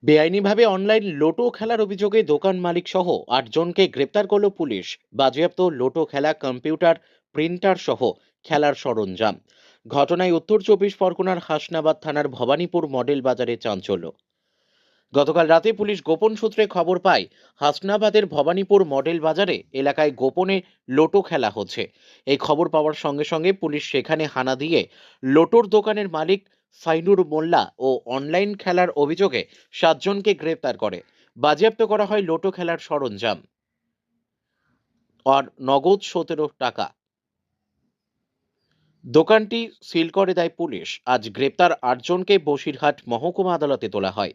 বেআইনিভাবে online lotto খেলার অভিযোগে দোকান মালিক সহ ৮ জনকে গ্রেপ্তার করল পুলিশ। বাজেয়াপ্ত লোটো খেলা কম্পিউটার, প্রিন্টার সহ খেলার সরঞ্জাম। ঘটনায় উত্তর চব্বিশ পরগনার হাসনাবাদ থানার ভবানীপুর মডেল বাজারে চাঞ্চল্য। গতকাল রাতে পুলিশ গোপন সূত্রে খবর পায় হাসনাবাদের ভবানীপুর মডেল বাজারে এলাকায় গোপনে লোটো খেলা হচ্ছে। এই খবর পাওয়ার সঙ্গে সঙ্গে পুলিশ সেখানে হানা দিয়ে লোটোর দোকানের মালিক সাইনুর মোল্লা ও অনলাইন খেলার অভিযোগে ৭ জনকে গ্রেপ্তার করে। বাজেয়াপ্ত করা হয় লোটো খেলার সরঞ্জাম আর নগদ ১৭ টাকা। দোকানটি সিল করে দেয় পুলিশ। আজ গ্রেপ্তার ৮ জনকে বসিরহাট মহকুমা আদালতে তোলা হয়।